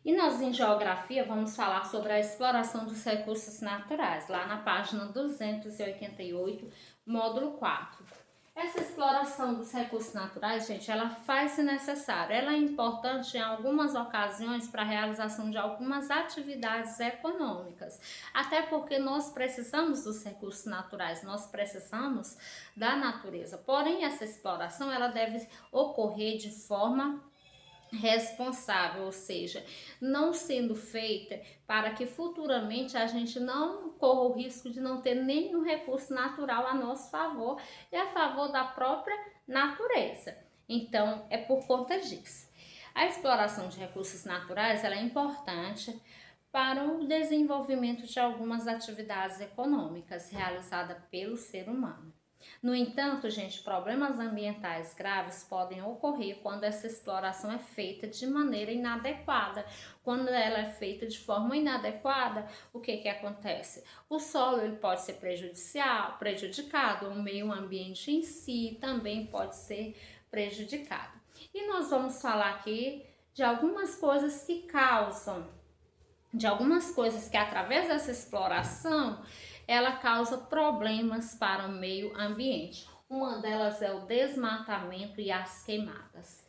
E nós em geografia vamos falar sobre a exploração dos recursos naturais, lá na página 288, módulo 4. Essa exploração dos recursos naturais, gente, ela faz-se necessária. Ela é importante em algumas ocasiões para a realização de algumas atividades econômicas. Até porque nós precisamos dos recursos naturais, nós precisamos da natureza. Porém, essa exploração ela deve ocorrer de forma responsável, ou seja, não sendo feita para que futuramente a gente não corra o risco de não ter nenhum recurso natural a nosso favor e a favor da própria natureza. Então, é por conta disso. A exploração de recursos naturais ela é importante para o desenvolvimento de algumas atividades econômicas realizadas pelo ser humano. No entanto, gente, problemas ambientais graves podem ocorrer quando essa exploração é feita de maneira inadequada. Quando ela é feita de forma inadequada, o que acontece? O solo ele pode ser prejudicado, o meio ambiente em si também pode ser prejudicado. E nós vamos falar aqui de algumas coisas que causam, de algumas coisas que através dessa exploração ela causa problemas para o meio ambiente. Uma delas é o desmatamento e as queimadas.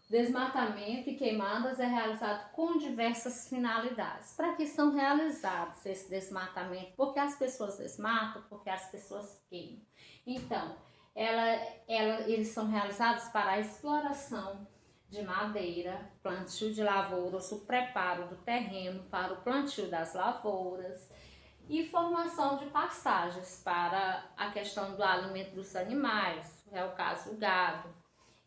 Desmatamento e queimadas é realizado com diversas finalidades. Para que são realizados esse desmatamento? Porque as pessoas desmatam, porque as pessoas queimam. Então, eles são realizados para a exploração de madeira, plantio de lavouras, o preparo do terreno para o plantio das lavouras e formação de pastagens para a questão do alimento dos animais, é o caso do gado.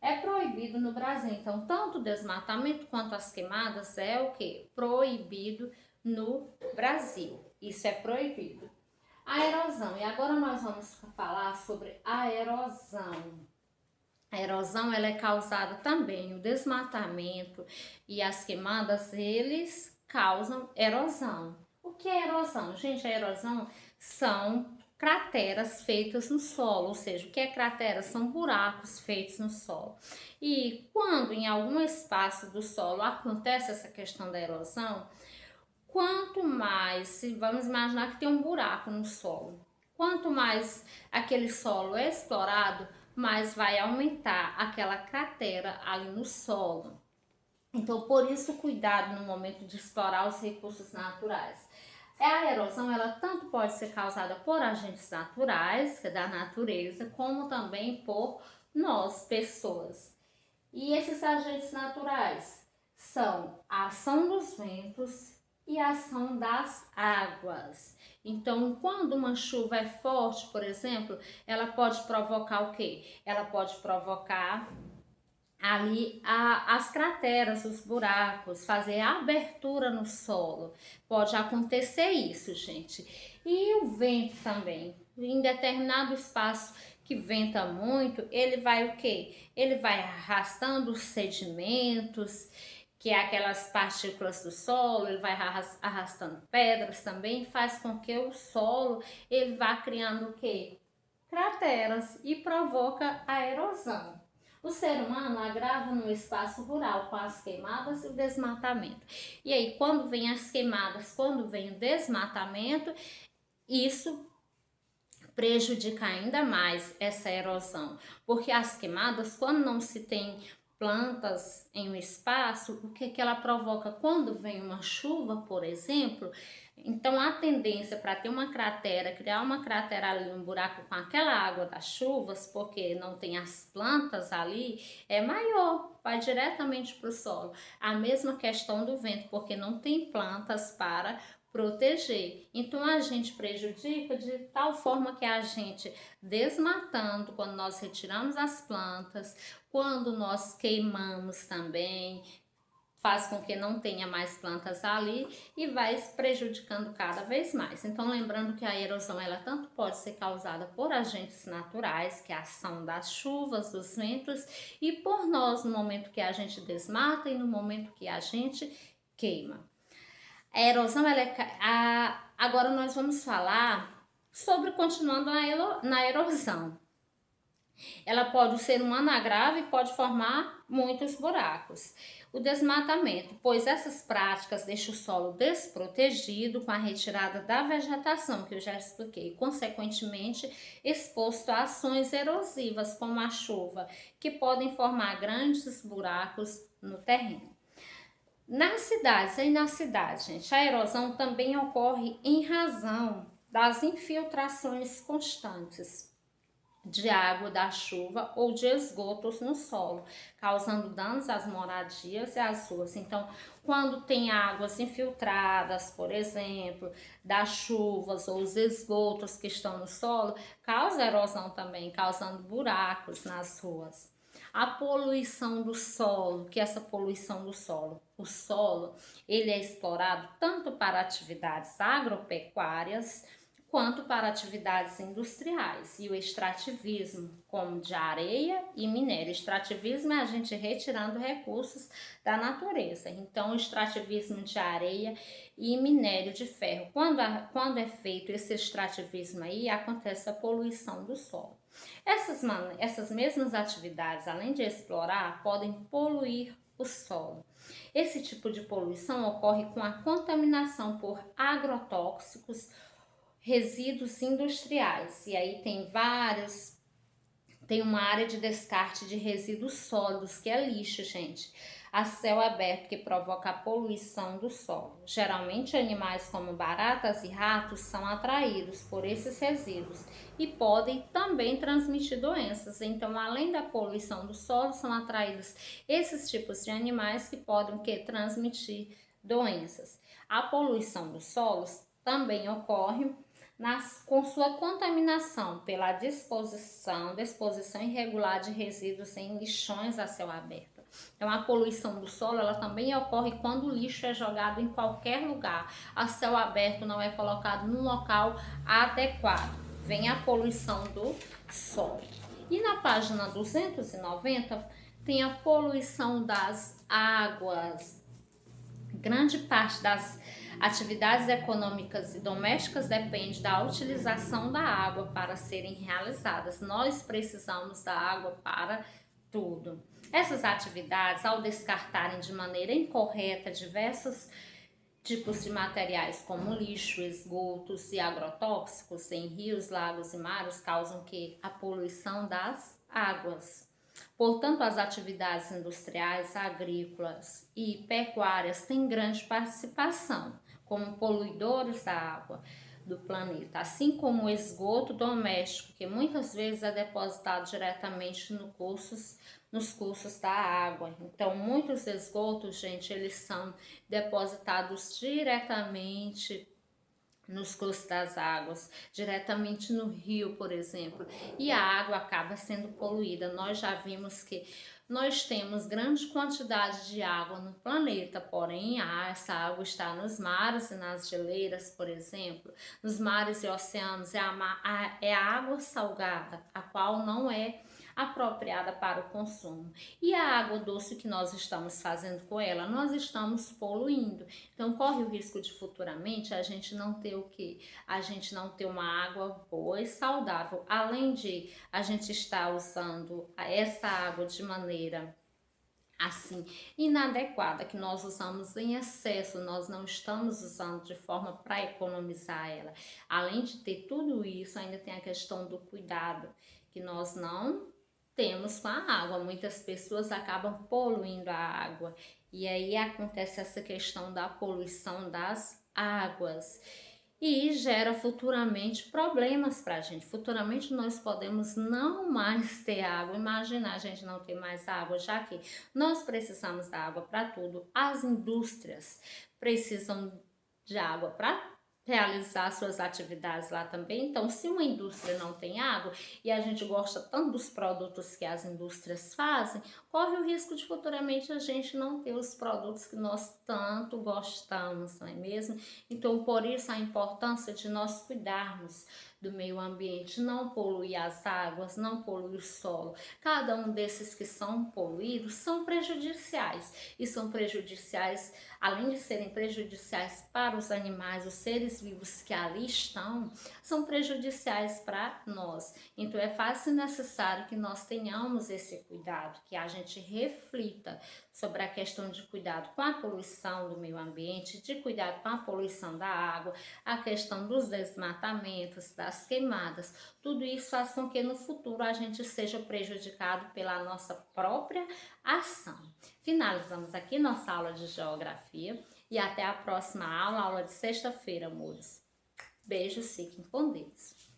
É proibido no Brasil, então tanto o desmatamento quanto as queimadas é o que? Proibido no Brasil, isso é proibido. A erosão, e agora nós vamos falar sobre a erosão. A erosão ela é causada também, o desmatamento e as queimadas, eles causam erosão. O que é erosão? Gente, a erosão são crateras feitas no solo, ou seja, o que é cratera? São buracos feitos no solo. E quando em algum espaço do solo acontece essa questão da erosão, quanto mais, vamos imaginar que tem um buraco no solo, quanto mais aquele solo é explorado, mais vai aumentar aquela cratera ali no solo. Então, por isso, cuidado no momento de explorar os recursos naturais. A erosão, ela tanto pode ser causada por agentes naturais, que é da natureza, como também por nós, pessoas. E esses agentes naturais são a ação dos ventos e a ação das águas. Então, quando uma chuva é forte, por exemplo, ela pode provocar o quê? Ela pode provocar ali as crateras, os buracos, fazer a abertura no solo. Pode acontecer isso, gente. E o vento também. Em determinado espaço que venta muito, ele vai o quê? Ele vai arrastando os sedimentos, que é aquelas partículas do solo, ele vai arrastando pedras também, faz com que o solo ele vá criando o quê? Crateras e provoca a erosão. O ser humano agrava no espaço rural com as queimadas e o desmatamento. E aí, quando vem as queimadas, quando vem o desmatamento, isso prejudica ainda mais essa erosão, porque as queimadas, quando não se tem plantas em um espaço, o que ela provoca quando vem uma chuva, por exemplo? Então a tendência para ter uma cratera, criar uma cratera ali, um buraco com aquela água das chuvas, porque não tem as plantas ali, é maior, vai diretamente para o solo. A mesma questão do vento, porque não tem plantas para proteger. Então a gente prejudica de tal forma que a gente desmatando, quando nós retiramos as plantas, quando nós queimamos também, faz com que não tenha mais plantas ali e vai prejudicando cada vez mais. Então, lembrando que a erosão ela tanto pode ser causada por agentes naturais, que é a ação das chuvas, dos ventos, e por nós no momento que a gente desmata e no momento que a gente queima. A erosão ela agora nós vamos falar sobre continuando na erosão. Ela pode ser um ano grave e pode formar muitos buracos. O desmatamento, pois essas práticas deixam o solo desprotegido com a retirada da vegetação, que eu já expliquei, consequentemente exposto a ações erosivas, como a chuva, que podem formar grandes buracos no terreno. Nas cidades, gente, a erosão também ocorre em razão das infiltrações constantes de água da chuva ou de esgotos no solo, causando danos às moradias e às ruas. Então, quando tem águas infiltradas, por exemplo, das chuvas ou os esgotos que estão no solo, causa erosão também, causando buracos nas ruas. A poluição do solo, que é essa poluição do solo? O solo, ele é explorado tanto para atividades agropecuárias, quanto para atividades industriais e o extrativismo, como de areia e minério. Extrativismo é a gente retirando recursos da natureza. Então, o extrativismo de areia e minério de ferro. Quando é feito esse extrativismo aí, acontece a poluição do solo. Essas mesmas atividades, além de explorar, podem poluir o solo. Esse tipo de poluição ocorre com a contaminação por agrotóxicos, resíduos industriais. E aí tem uma área de descarte de resíduos sólidos, que é lixo, gente, a céu aberto, que provoca a poluição do solo. Geralmente animais como baratas e ratos são atraídos por esses resíduos e podem também transmitir doenças. Então, além da poluição do solo, são atraídos esses tipos de animais que podem transmitir doenças. A poluição dos solos também ocorre com sua contaminação pela disposição irregular de resíduos em lixões a céu aberto. Então, a poluição do solo, ela também ocorre quando o lixo é jogado em qualquer lugar, a céu aberto, não é colocado num local adequado. Vem a poluição do solo. E na página 290 tem a poluição das águas. Grande parte das atividades econômicas e domésticas depende da utilização da água para serem realizadas. Nós precisamos da água para tudo. Essas atividades, ao descartarem de maneira incorreta diversos tipos de materiais como lixo, esgotos e agrotóxicos em rios, lagos e mares, causam a poluição das águas. Portanto, as atividades industriais, agrícolas e pecuárias têm grande participação como poluidores da água do planeta, assim como o esgoto doméstico, que muitas vezes é depositado diretamente nos cursos da água. Então, muitos esgotos, gente, eles são depositados diretamente nos cursos das águas, diretamente no rio, por exemplo, e a água acaba sendo poluída. Nós já vimos que nós temos grande quantidade de água no planeta, porém essa água está nos mares e nas geleiras, por exemplo. Nos mares e oceanos é a água salgada, a qual não é apropriada para o consumo. E a água doce que nós estamos fazendo com ela, nós estamos poluindo. Então corre o risco de futuramente a gente não ter o que? A gente não ter uma água boa e saudável. Além de a gente estar usando essa água de maneira assim inadequada, que nós usamos em excesso, nós não estamos usando de forma para economizar ela. Além de ter tudo isso, ainda tem a questão do cuidado, que nós não temos com a água. Muitas pessoas acabam poluindo a água e aí acontece essa questão da poluição das águas e gera futuramente problemas para a gente. Futuramente nós podemos não mais ter água. Imagina a gente não ter mais água, já que nós precisamos da água para tudo. As indústrias precisam de água para realizar suas atividades lá também. Então, se uma indústria não tem água e a gente gosta tanto dos produtos que as indústrias fazem, corre o risco de futuramente a gente não ter os produtos que nós tanto gostamos, não é mesmo? Então, por isso a importância de nós cuidarmos do meio ambiente, não polui as águas, não polui o solo. Cada um desses que são poluídos são prejudiciais e são prejudiciais, além de serem prejudiciais para os animais, os seres vivos que ali estão, são prejudiciais para nós. Então é fácil e necessário que nós tenhamos esse cuidado, que a gente reflita sobre a questão de cuidado com a poluição do meio ambiente, de cuidado com a poluição da água, a questão dos desmatamentos, das queimadas. Tudo isso faz com que no futuro a gente seja prejudicado pela nossa própria ação. Finalizamos aqui nossa aula de geografia e até a próxima aula, aula de sexta-feira, amores. Beijos, fiquem com Deus.